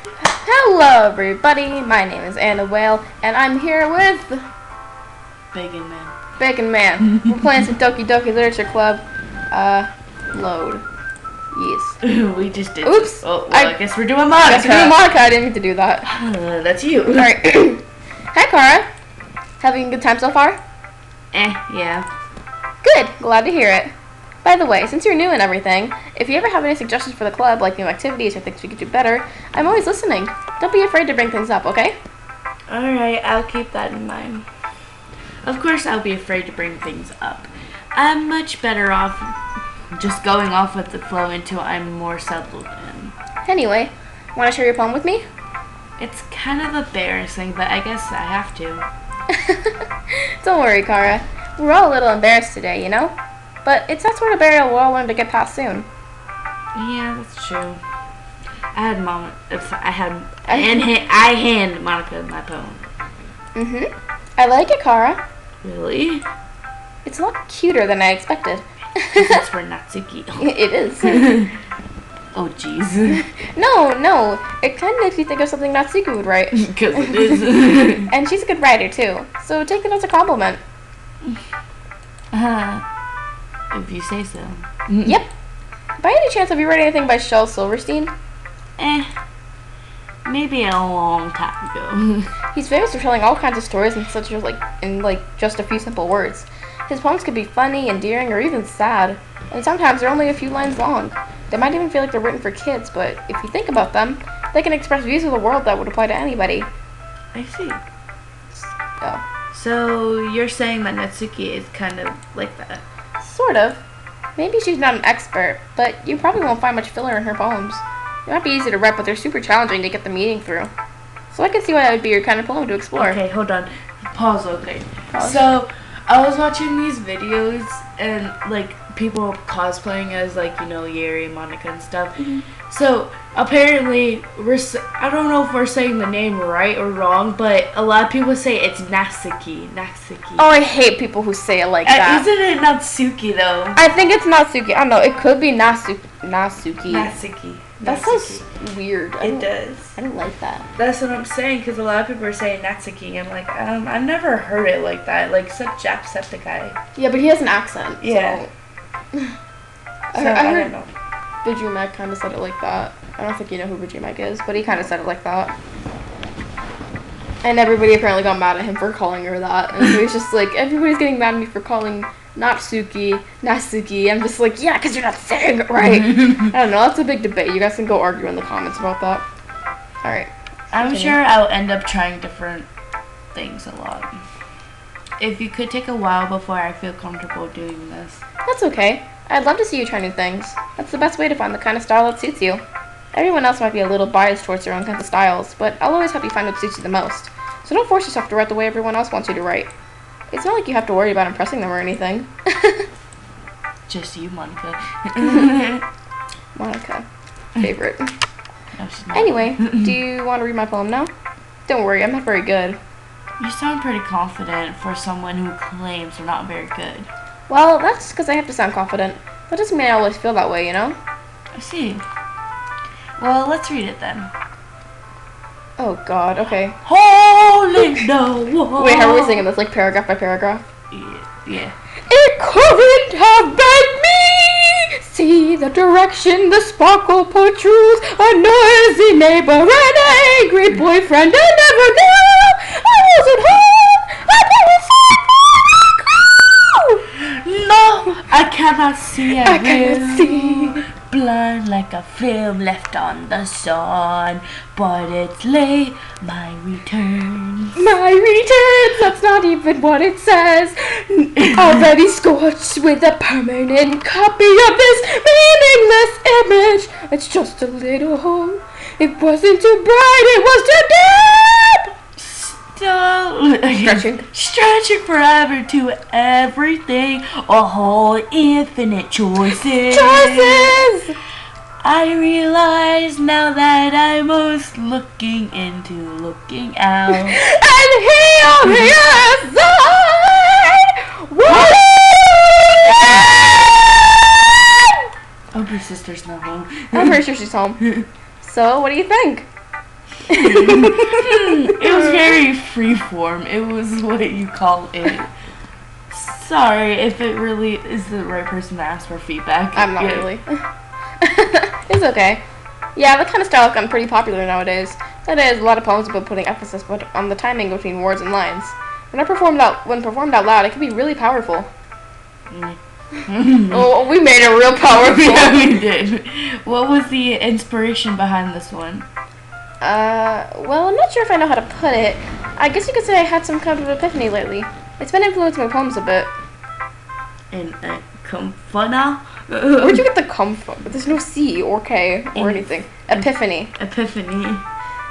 Hello everybody, my name is Anna Whale, and I'm here with Bacon Man. Bacon Man. We're playing some Doki Literature Club. Load. Yes. We just did. Oops. Oh, well, I guess we're doing Monika. Yes, we're doing Monika. I didn't mean to do that. That's you. Alright. Hi, Cara. Having a good time so far? Yeah. Good. Glad to hear it. By the way, since you're new and everything, if you ever have any suggestions for the club, like new activities or things we could do better, I'm always listening. Don't be afraid to bring things up, okay? Alright, I'll keep that in mind. Of course, I'll be afraid to bring things up. I'm much better off just going off with the flow until I'm more settled in. Anyway, want to share your poem with me? It's kind of embarrassing, but I guess I have to. Don't worry, Cara. We're all a little embarrassed today, you know? But it's that sort of barrier we'll all learn to get past soon. Yeah, that's true. I hand Monika my poem. I like it, Cara. Really? It's a lot cuter than I expected. That's for Natsuki. It is. Oh, jeez. No. It kind of makes me think of something Natsuki would write. Because it is. And she's a good writer, too. So take it as a compliment. If you say so. Yep. By any chance, have you read anything by Shel Silverstein? Maybe a long time ago. He's famous for telling all kinds of stories in just a few simple words. His poems could be funny, endearing, or even sad, and sometimes they're only a few lines long. They might even feel like they're written for kids, but if you think about them, they can express views of the world that would apply to anybody. I see. Oh. So you're saying that Natsuki is kind of like that? Sort of. Maybe she's not an expert, but you probably won't find much filler in her poems. They might be easy to write, but they're super challenging to get the meaning through. So I can see why that would be your kind of poem to explore. Okay, hold on. Pause, okay. Pause. So, I was watching these videos and, people cosplaying as, Yeri and Monika and stuff. So, apparently, I don't know if we're saying the name right or wrong, but a lot of people say it's Natsuki. Oh, I hate people who say it like that. Isn't it Natsuki, though? I think it's Natsuki. I don't know. It could be Natsuki. Natsuki. That sounds weird. It does. I don't like that. That's what I'm saying, because a lot of people are saying Natsuki. I'm like, I've never heard it like that. Except Jacksepticeye. Yeah, but he has an accent. Yeah. So I heard Vijay kind of said it like that. I don't think you know who Vijay is, but he kind of said it like that. And everybody apparently got mad at him for calling her that. And so he's just like, everybody's getting mad at me for calling Natsuki. I'm just like, yeah, because you're not saying it right. I don't know. That's a big debate. You guys can go argue in the comments about that. Alright. I'm sure I'll end up trying different things a lot. If you could take a while before I feel comfortable doing this. That's okay. I'd love to see you try new things. That's the best way to find the kind of style that suits you. Everyone else might be a little biased towards their own kinds of styles, but I'll always help you find what suits you the most. So don't force yourself to write the way everyone else wants you to write. It's not like you have to worry about impressing them or anything. Just you, Monika. Monika. Favorite. No, she's not. Anyway, do you want to read my poem now? Don't worry, I'm not very good. You sound pretty confident for someone who claims they're not very good. Well, that's because I have to sound confident. That doesn't mean I always feel that way, you know? I see. Well, let's read it then. Oh god, okay. Holy no! Wait, how are we singing this? Like paragraph by paragraph? Yeah. It couldn't have been me! See the direction the sparkle protrudes. A noisy neighbor, an angry boyfriend. I never knew I was at home. I never see a No, I cannot see. I cannot see. Blind like a film left on the sun, but it's late, my return. My returns, that's not even what it says. Already scorched with a permanent copy of this meaningless image. It's just a little hole. It wasn't too bright, it was too deep. Stretching forever to everything, a whole infinite choices. I realize now that I'm most looking into looking out. And here we are. Oh, my sister's not home. I'm pretty sure she's home. So, what do you think? It was very freeform. It was what you call it. Sorry if it really is the right person to ask for feedback. I'm not really. It's okay. Yeah, that kind of style has gotten pretty popular nowadays. That is, a lot of poems have been putting emphasis on the timing between words and lines. When performed out loud, it can be really powerful. Oh, we made it real powerful. Yeah, we did. What was the inspiration behind this one? Well, I'm not sure if I know how to put it. I guess you could say I had some kind of epiphany lately. It's been influencing my poems a bit. And comfana? Where'd you get the come from? There's no C or K or anything. Epiphany. Epiphany.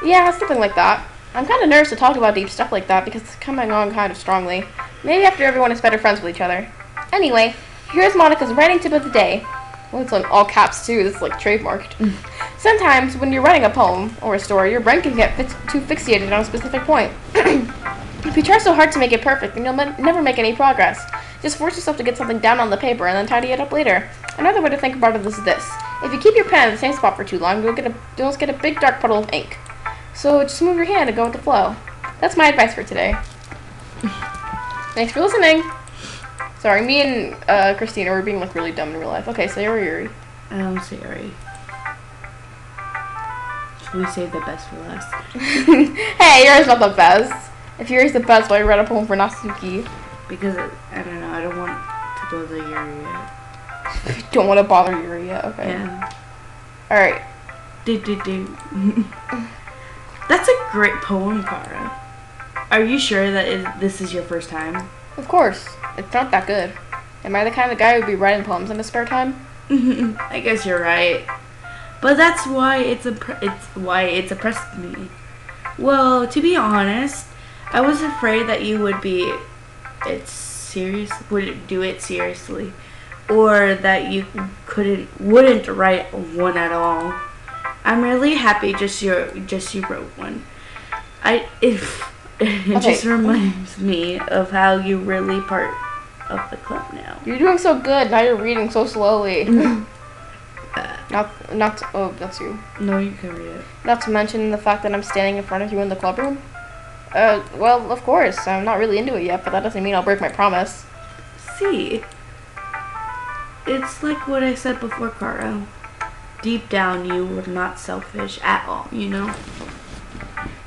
Yeah, something like that. I'm kind of nervous to talk about deep stuff like that because it's coming on kind of strongly. Maybe after everyone is better friends with each other. Anyway, here's Monica's writing tip of the day. Well, it's in all caps too. This is like trademarked. Sometimes when you're writing a poem or a story, your brain can get too fixated on a specific point. If you try so hard to make it perfect, then you'll never make any progress. Just force yourself to get something down on the paper and then tidy it up later. Another way to think about it is this. If you keep your pen in the same spot for too long, you'll just get a big dark puddle of ink. So just move your hand and go with the flow. That's my advice for today. Thanks for listening. Sorry, me and Christina were being like really dumb in real life. Okay, Sayori. Sayori. Should we save the best for last? Hey, yours not the best. If yours the best, why you read a poem for Natsuki? Because, I don't know, I don't want to go to Yuri yet. Don't want to bother Yuri yet, okay. Yeah. Alright. That's a great poem, Kara. Are you sure that this is your first time? Of course. It's not that good. Am I the kind of guy who would be writing poems in his spare time? I guess you're right. But that's why it's impressed me. Well, to be honest, I was afraid that you would do it seriously, or that you wouldn't write one at all. I'm really happy just you wrote one. It just reminds me of how you really part of the club now. You're doing so good. Now you're reading so slowly. Oh, that's you. No, you can read it. Not to mention the fact that I'm standing in front of you in the club room. Well, of course. I'm not really into it yet, but that doesn't mean I'll break my promise. See, it's like what I said before, Kara. Deep down, you were not selfish at all, you know?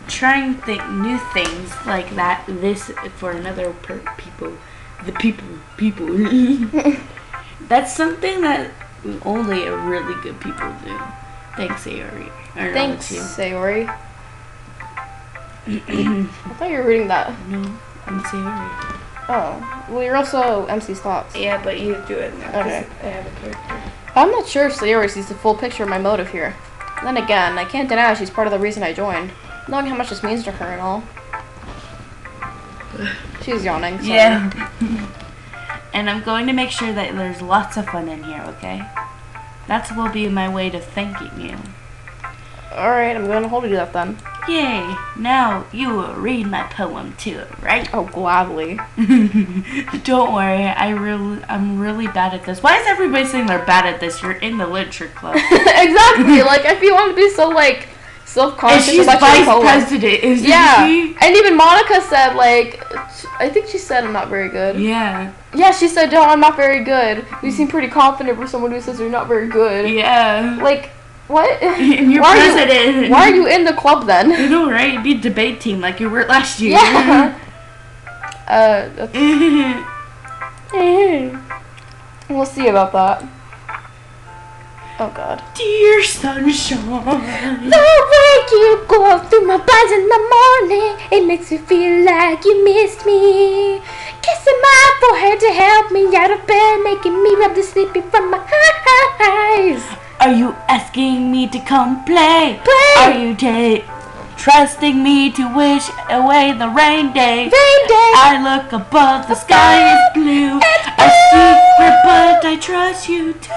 Trying new things like that, this for another people. That's something that only really good people do. Thanks, Sayori. Thanks, Sayori. I thought you were reading that. No, I'm Sayori. Oh, well, you're also MC's thoughts. Yeah, but you do it now. Okay. I have a character. I'm not sure if Sayori sees the full picture of my motive here. Then again, I can't deny she's part of the reason I joined, knowing how much this means to her and all. She's yawning. Sorry. Yeah. And I'm going to make sure that there's lots of fun in here, okay? That will be my way to thanking you. Alright, I'm going to hold you to that then. Yay! Now you will read my poem too, right? Oh, gladly. Don't worry, I'm really bad at this. Why is everybody saying they're bad at this? You're in the literature club. Exactly. Like, if you want to be so like self-conscious about your poem. And she's vice president, isn't she? And even Monica said like, I think she said I'm not very good. Yeah. Yeah, she said, "No, I'm not very good." You seem pretty confident for someone who says you're not very good. Yeah. Like. What? And you're president. Why are you in the club then? You know, right? Be a debate team like you were last year. Yeah. We'll see about that. Oh God. Dear sunshine. The way you go through my blinds in the morning, it makes me feel like you missed me. Kissing my forehead to help me out of bed, making me rub the sleepy from my eyes. Are you asking me to come play? Are you trusting me to wish away the rain day? I look above, the sky is blue. I secret, but I trust you too.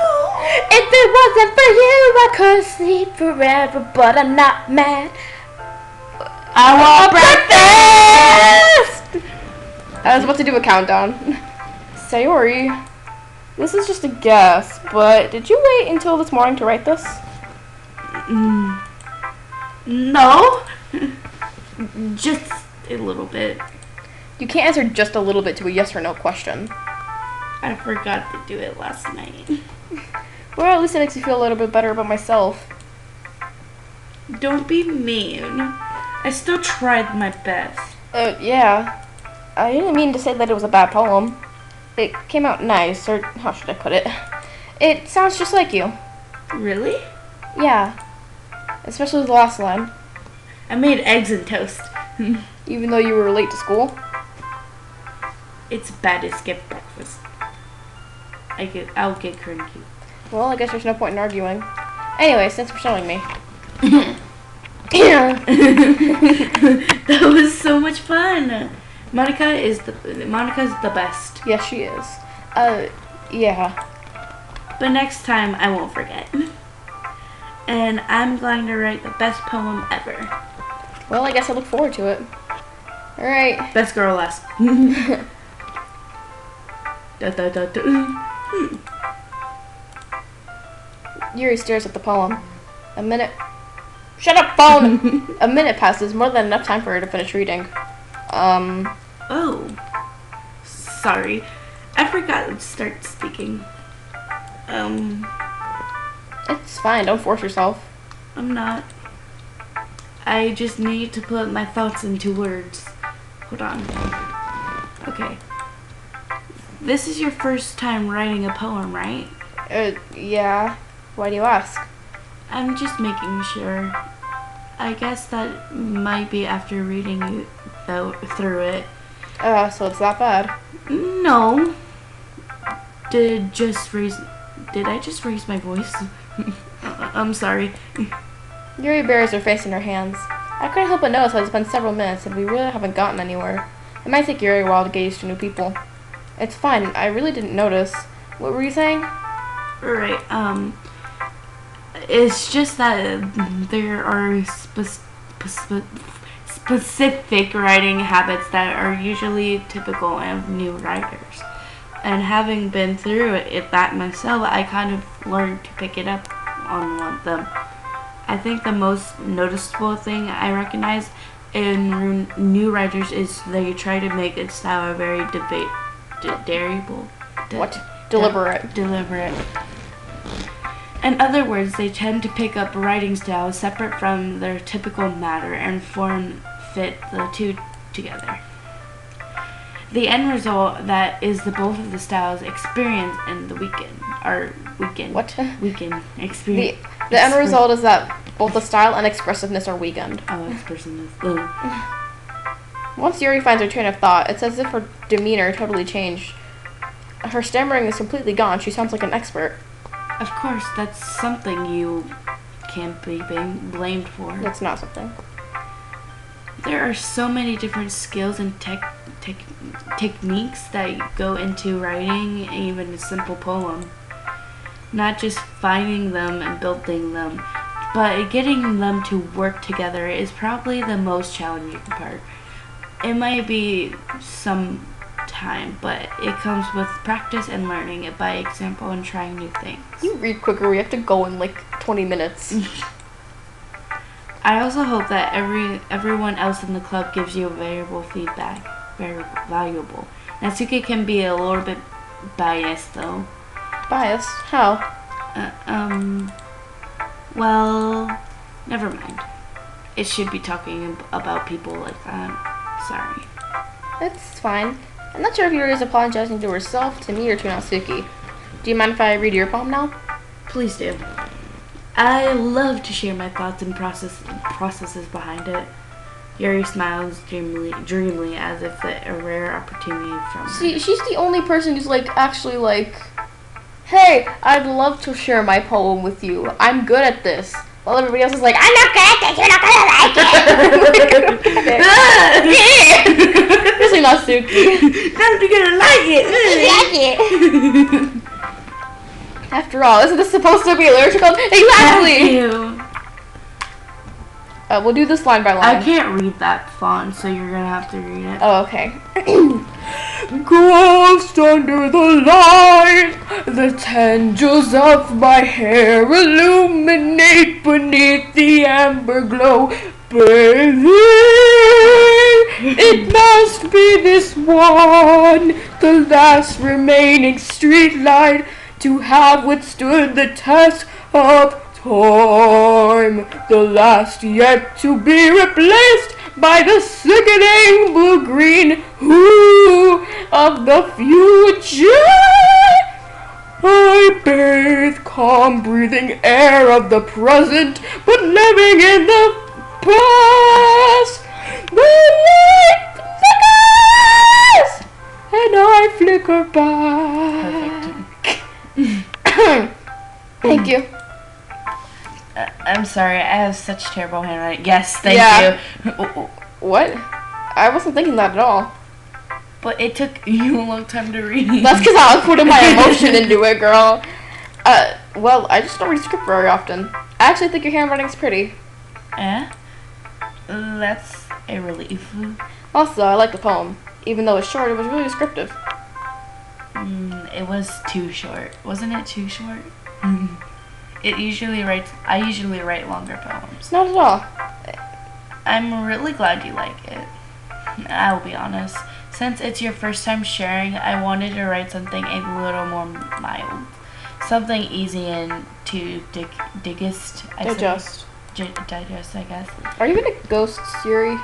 If it wasn't for you, I could sleep forever, but I'm not mad. I want breakfast! I was about to do a countdown. Sayori. This is just a guess, but did you wait until this morning to write this? No. Just a little bit. You can't answer just a little bit to a yes or no question. I forgot to do it last night. Well, at least it makes me feel a little bit better about myself. Don't be mean. I still tried my best. Yeah. I didn't mean to say that it was a bad poem. It came out nice, or how should I put it? It sounds just like you. Really? Yeah. Especially the last line. I made eggs and toast. Even though you were late to school? It's bad to skip breakfast. I'll get cranky. Well, I guess there's no point in arguing. Anyway, thanks for showing me. That was so much fun. Monica's the best. Yes, she is. Yeah. But next time I won't forget. And I'm going to write the best poem ever. Well, I guess I look forward to it. Alright. Best girl last. Yuri stares at the poem. A minute. Shut up, phone! A minute passes, more than enough time for her to finish reading. Oh. Sorry. I forgot to start speaking. It's fine, don't force yourself. I'm not. I just need to put my thoughts into words. Hold on. Okay. This is your first time writing a poem, right? Yeah. Why do you ask? I'm just making sure. I guess that might be after reading you through it. So it's that bad? No. Did I just raise my voice? I'm sorry. Yuri buries her face in her hands. I couldn't help but notice that it's been several minutes and we really haven't gotten anywhere. It might take Yuri a while to get used to new people. It's fine, I really didn't notice. What were you saying? Right, it's just that there are specific writing habits that are usually typical of new writers. And having been through it that myself, I kind of learned to pick it up on one of them. I think the most noticeable thing I recognize in new writers is they try to make its style very Deliberate. Deliberate. In other words, they tend to pick up writing styles separate from their typical matter and fit the two together. The end result that is the both of the styles experience in the weekend experience. The end result is that both the style and expressiveness are weakened. Oh, expressiveness. Once Yuri finds her train of thought, it's as if her demeanor totally changed. Her stammering is completely gone. She sounds like an expert. Of course, that's something you can't be blamed for. That's not something. There are so many different skills and techniques that go into writing even a simple poem. Not just finding them and building them, but getting them to work together is probably the most challenging part. It might be some time, but it comes with practice and learning it by example and trying new things. You read quicker, we have to go in like 20 minutes. I also hope that everyone else in the club gives you valuable feedback. Very valuable. Natsuki can be a little bit biased though. Biased? How? Well, never mind. It should be talking about people like that. Sorry. It's fine. I'm not sure if Yuri is apologizing to herself, to me, or to Natsuki. Do you mind if I read your poem now? Please do. I love to share my thoughts and processes behind it. Yuri smiles dreamily as if a rare opportunity from her. See, she's the only person who's actually hey, I'd love to share my poem with you. I'm good at this. While everybody else is like, I'm not good at this, you're not gonna like it. Especially Natsuki. Not gonna like it. After all, isn't this supposed to be lyrical? Exactly! We'll do this line by line. I can't read that font, so you're gonna have to read it. Oh, okay. Ghost under the light, the tendrils of my hair illuminate beneath the amber glow. bathing. It must be this one, the last remaining street light to have withstood the test of time, the last yet to be replaced by the sickening blue-green hue of the future. I bathe, calm, breathing air of the present, but living in the past. The light flickers, and I flicker back. Perfect. Thank you. I'm sorry, I have such terrible handwriting. Yes, thank you. What? I wasn't thinking that at all. But it took you a long time to read. That's because I was putting my emotion into it, girl. Well, I just don't read script very often. I actually think your handwriting's pretty. That's a relief. Also, I like the poem. Even though it's short, it was really descriptive. It was too short. Wasn't it too short? I usually write longer poems. Not at all. I'm really glad you like it. I'll be honest. Since it's your first time sharing, I wanted to write something a little more mild. Something easy and to digest, I guess. Are you gonna ghost Yuri?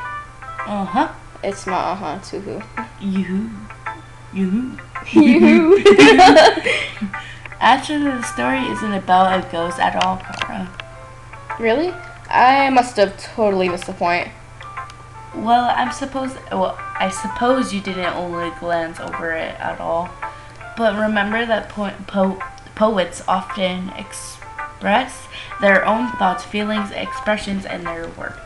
Uh-huh. It's not uh-huh, it's hoo-hoo. You. You. Actually, the story isn't about a ghost at all, Kara. Really? I must have totally missed the point. Well, I suppose you didn't only glance over it at all. But remember that poets often express their own thoughts, feelings, expressions in their work.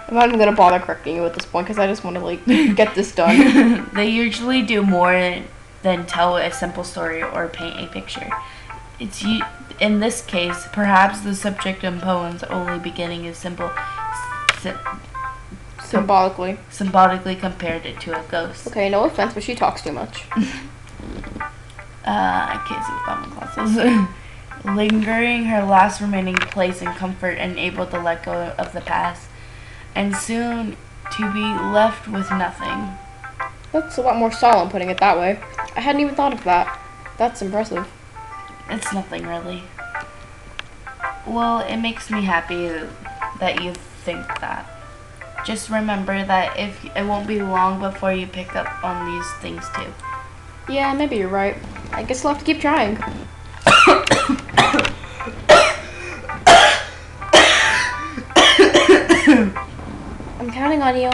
I'm not even gonna bother correcting you at this point because I just want to get this done. They usually do more than tell a simple story or paint a picture. In this case, perhaps the subject in poems only beginning is symbolically compared it to a ghost. Okay, no offense, but she talks too much. I can't see without my glasses. Lingering her last remaining place in comfort and able to let go of the past, and soon to be left with nothing. That's a lot more solemn putting it that way. I hadn't even thought of that. That's impressive. It's nothing really. Well, it makes me happy that you think that. Just remember that it won't be long before you pick up on these things too. Yeah, maybe you're right. I guess we'll have to keep trying. I'm counting on you.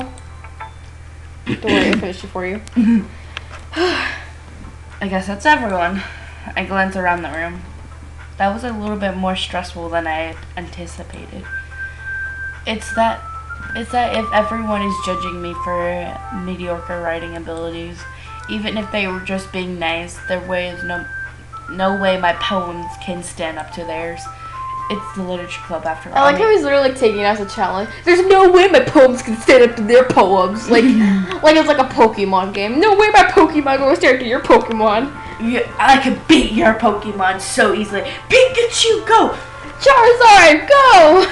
Don't worry, I'll finish it for you. I guess that's everyone. I glance around the room. That was a little bit more stressful than I had anticipated. It's that if everyone is judging me for mediocre writing abilities, even if they were just being nice, there is no way my poems can stand up to theirs. It's the literature club after all. I like how he's literally taking it as a challenge. There's no way my poems can stand up to their poems. Like it's like a Pokemon game. No way my Pokemon will stand up to your Pokemon. Yeah, I can beat your Pokemon so easily. Pikachu, go! Charizard, go!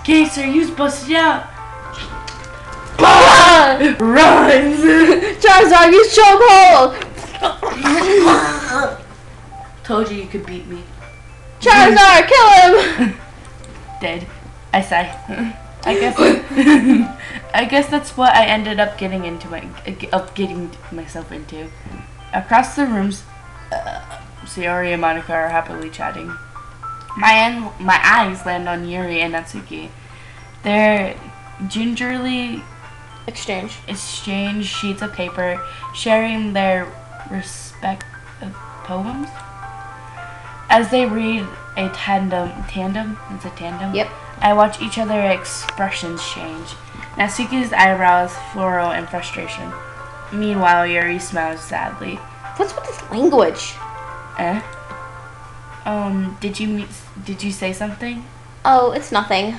Gangster, use busted out. Runs! Charizard, use chokehold! Told you could beat me. Charizard, kill him! Dead. I sigh. I guess that's what I ended up getting myself into. Across the rooms, Sayori and Monika are happily chatting. My eyes land on Yuri and Natsuki. They're gingerly exchange sheets of paper, sharing their respective poems. As they read a tandem? It's a tandem? Yep. I watch each other's expressions change. Natsuki's eyebrows furrow in frustration. Meanwhile, Yuri smiles sadly. What's with this language? Did you say something? Oh, it's nothing.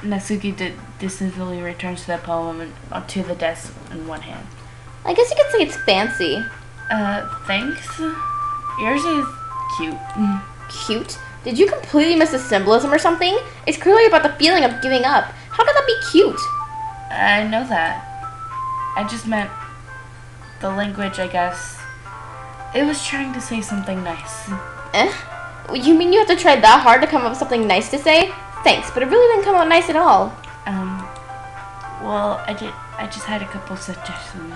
Natsuki dismissively returns to the poem and to the desk in one hand. I guess you could say it's fancy. Thanks? Yours is cute. Cute? Did you completely miss the symbolism or something? It's clearly about the feeling of giving up. How could that be cute? I know that. I just meant the language, I guess. It was trying to say something nice. Eh? You mean you have to try that hard to come up with something nice to say? Thanks, but it really didn't come out nice at all. Well, I just had a couple suggestions.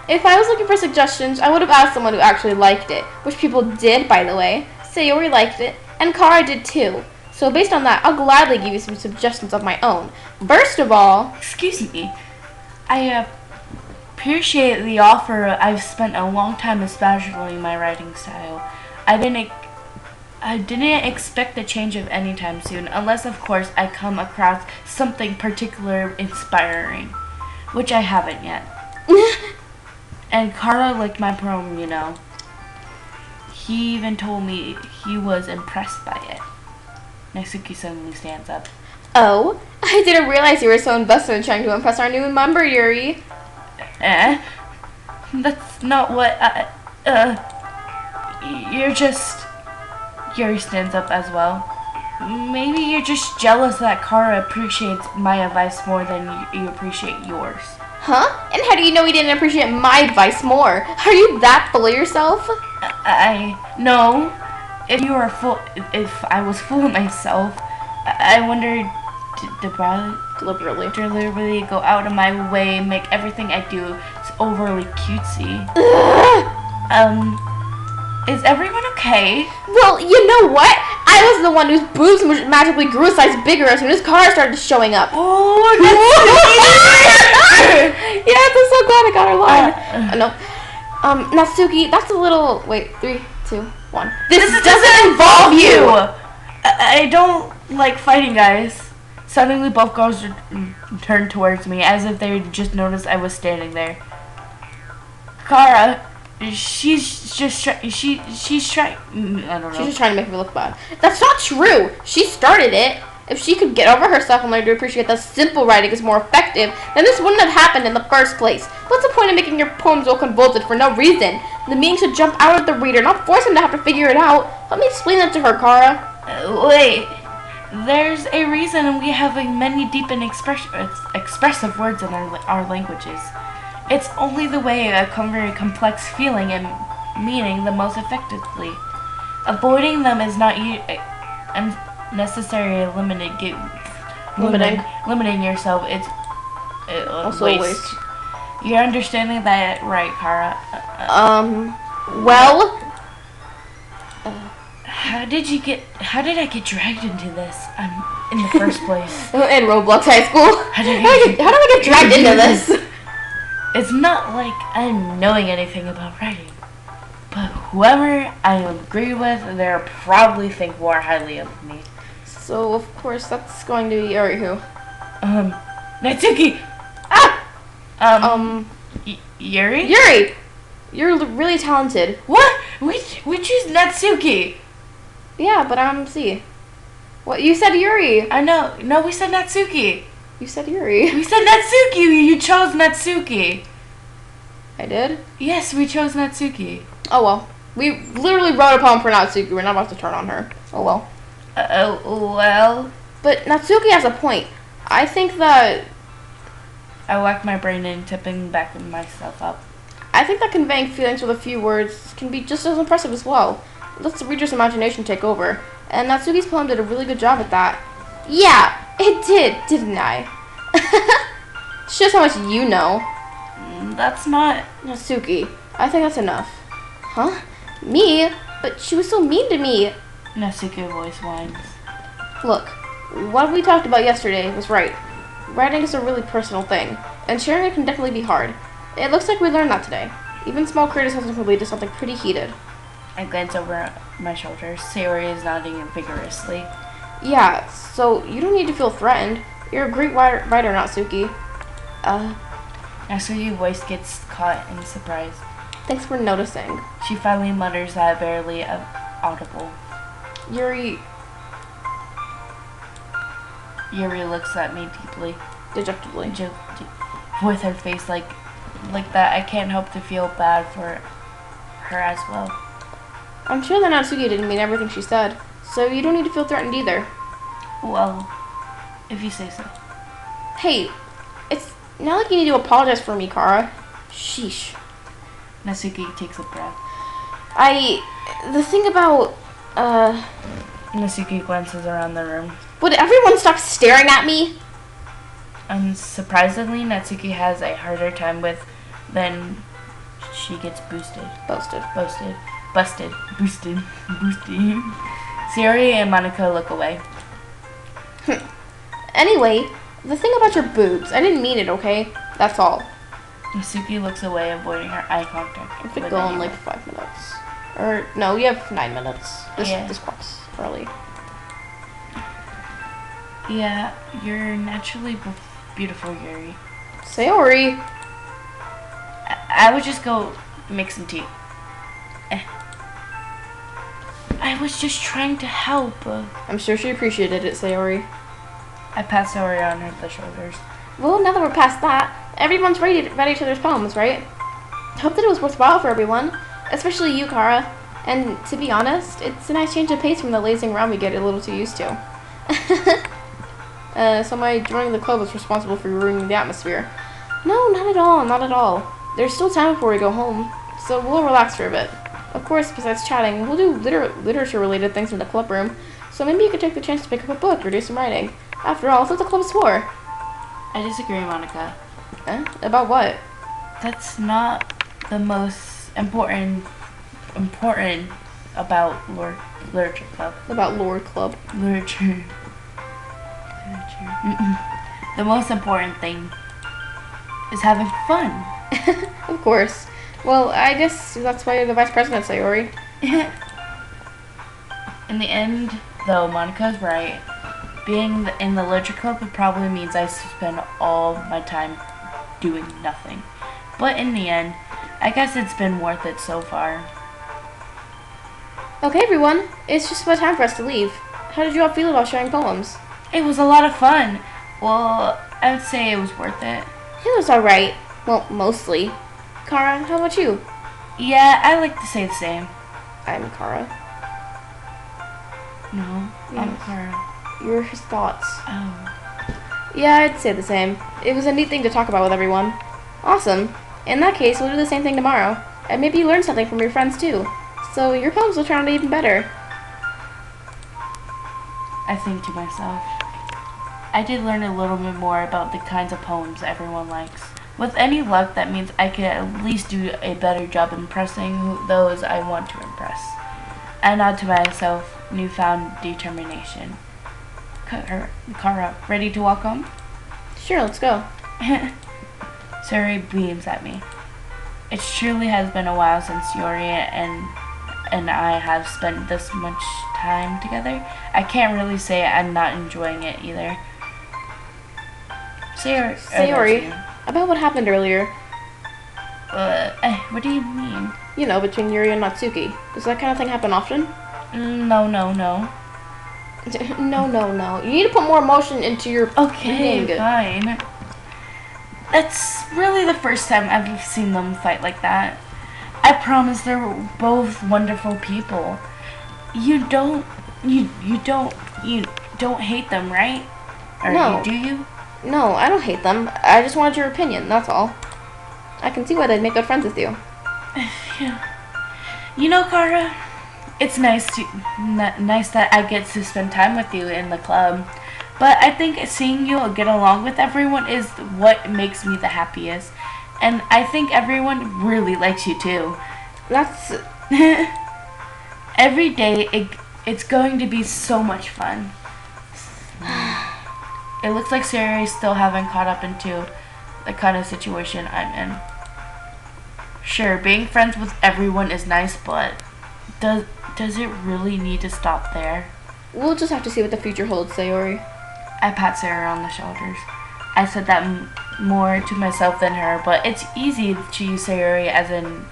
If I was looking for suggestions, I would have asked someone who actually liked it, which people did, by the way. Sayori liked it, and Kara did too. So based on that, I'll gladly give you some suggestions of my own. First of all... Excuse me. I appreciate the offer. I've spent a long time establishing my writing style. I didn't expect a change of any time soon, unless of course I come across something particular inspiring, which I haven't yet. And Kara liked my poem, you know. He even told me he was impressed by it. Natsuki suddenly stands up. Oh, I didn't realize you were so invested in trying to impress our new member, Yuri. That's not what you're just... Yuri stands up as well. Maybe you're just jealous that Kara appreciates my advice more than you appreciate yours. Huh? And how do you know he didn't appreciate my advice more? Are you that full of yourself? No. If I was full of myself, I wondered deliberately go out of my way, make everything I do overly cutesy. Is everyone okay? Well, you know what? I was the one whose boobs magically grew a size bigger as soon as Kara started showing up. Oh, that's yes, I'm so glad I got her line. No. Natsuki, that's a little... Wait, 3, 2, 1. This doesn't involve you! I don't like fighting, guys. Suddenly, both girls turned towards me as if they just noticed I was standing there. Kara... She's trying. I don't know. She's just trying to make me look bad. That's not true. She started it. If she could get over herself and learn to appreciate that simple writing is more effective, then this wouldn't have happened in the first place. What's the point of making your poems all convoluted for no reason? The meaning should jump out at the reader, not force him to have to figure it out. Let me explain that to her, Kara. Wait. There's a reason we have many deep and expressive words in our languages. It's only the way I convey complex feeling and meaning the most effectively. Avoiding them is not necessarily limiting yourself. It's also a waste. You're understanding that right, Kara? Well... How did I get dragged into this? In the first place. In Roblox High School? How do I get dragged into this? It's not like I'm knowing anything about writing, but whoever I agree with, they'll probably think more highly of me. So, of course, that's going to be Yuri who? Natsuki! Yuri? Yuri! You're really talented. What? We choose Natsuki! Yeah, but, see. What, you said Yuri. I know. No, we said Natsuki. You said Yuri. We said Natsuki! You chose Natsuki! I did? Yes, we chose Natsuki. Oh well. We literally wrote a poem for Natsuki. We're not about to turn on her. Oh well. Well... But Natsuki has a point. I think that... I whacked my brain in, tipping back myself up. I think that conveying feelings with a few words can be just as impressive as well. It lets the reader's imagination take over. And Natsuki's poem did a really good job at that. Yeah! It did, didn't I? Shows how much you know. That's not... Natsuki, I think that's enough. Huh? Me? But she was so mean to me. Natsuki's voice whines. Look, what we talked about yesterday was right. Writing is a really personal thing, and sharing it can definitely be hard. It looks like we learned that today. Even small criticism can lead to something pretty heated. I glance over my shoulder. Sayori is nodding vigorously. Yeah, so you don't need to feel threatened. You're a great writer, Natsuki. Natsuki's voice gets caught in surprise. Thanks for noticing. She finally mutters that barely audible. Yuri looks at me deeply. Dejectedly. With her face like that, I can't help to feel bad for her as well. I'm sure that Natsuki didn't mean everything she said, so you don't need to feel threatened either. Well, if you say so. Hey, it's not like you need to apologize for me, Kara. Sheesh. Natsuki takes a breath. The thing about, Natsuki glances around the room. would everyone stop staring at me? Unsurprisingly, Natsuki has a harder time with than she gets boosted. Boasted. Boosted. Sayori and Monika look away. Anyway, the thing about your boobs, I didn't mean it, okay? That's all. Natsuki looks away, avoiding her eye contact. We could go in like 5 minutes. Or, no, we have 9 minutes. This clock's early. Yeah, you're naturally beautiful, Yuri. Sayori. I would just go make some tea. I was just trying to help. I'm sure she appreciated it, Sayori. I pat Sayori on the shoulders. Well, now that we're past that, everyone's read each other's poems, right? I hope that it was worthwhile for everyone, especially you, Kara. And to be honest, it's a nice change of pace from the lazing around we get a little too used to. So my joining the club was responsible for ruining the atmosphere. No, not at all, not at all. There's still time before we go home, so we'll relax for a bit. Of course, besides chatting, we'll do literature-related things in the club room, so maybe you could take the chance to pick up a book or do some writing. After all, that's what the club's for. I disagree, Monika. About what? That's not the most important about literature club. About lore club. Literature. The most important thing is having fun. Of course. Well, I guess that's why you're the vice president, Sayori. In the end, though, Monika's right. Being in the literature club probably means I spend all my time doing nothing. But in the end, I guess it's been worth it so far. Okay, everyone. It's just about time for us to leave. How did you all feel about sharing poems? It was a lot of fun. Well, I would say it was worth it. It was alright. Well, mostly. Kara, how about you? Yeah, I like to say the same. I'm Kara. No, I'm Kara. You're his thoughts. Oh. Yeah, I'd say the same. It was a neat thing to talk about with everyone. Awesome. In that case, we'll do the same thing tomorrow. And maybe you learn something from your friends too. So your poems will turn out even better. I think to myself, I did learn a little bit more about the kinds of poems everyone likes. With any luck, that means I could at least do a better job impressing those I want to impress. I nod to myself, newfound determination. Kara, ready to walk home? Sure, let's go. Suri beams at me. It surely has been a while since Yuri and I have spent this much time together. I can't really say I'm not enjoying it either. Sayori, about what happened earlier. What do you mean? You know, between Yuri and Natsuki. Does that kind of thing happen often? No. No. You need to put more emotion into your Okay, reading. fine. That's really the first time I've seen them fight like that. I promise they're both wonderful people. You don't hate them, right? Or No. do you? No, I don't hate them. I just wanted your opinion, that's all. I can see why they'd make good friends with you. Yeah. You know, Kara, it's nice that I get to spend time with you in the club. But I think seeing you get along with everyone is what makes me the happiest. And I think everyone really likes you too. That's... Every day, it's going to be so much fun. It looks like Sarah still haven't caught up into the kind of situation I'm in. Sure, being friends with everyone is nice, but does it really need to stop there? We'll just have to see what the future holds, Sayori. I pat Sarah on the shoulders. I said that more to myself than her, but it's easy to use Sayori as an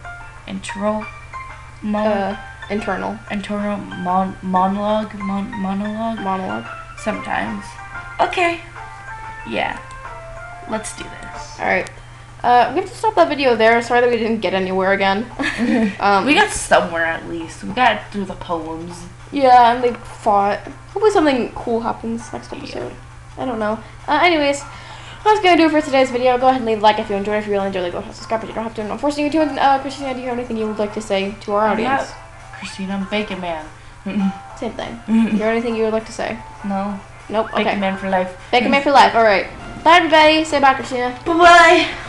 internal monologue sometimes. Okay. Yeah. Let's do this. Alright. We have to stop that video there. Sorry that we didn't get anywhere again. We got somewhere at least. We got through the poems. Yeah, and they fought. Hopefully something cool happens next episode. I don't know. Anyways, That's gonna do it for today's video. Go ahead and leave a like if you enjoyed it. If you really enjoyed it, go ahead and subscribe, but you don't have to. I'm forcing you to. Christina, do you have anything you would like to say to our audience? Christina, I'm Bacon Man. Same thing. Do you have anything you would like to say? No. Nope. Okay. Bacon Man for life. Bacon Man for life. All right. Bye, everybody. Say bye, Christina. Bye-bye.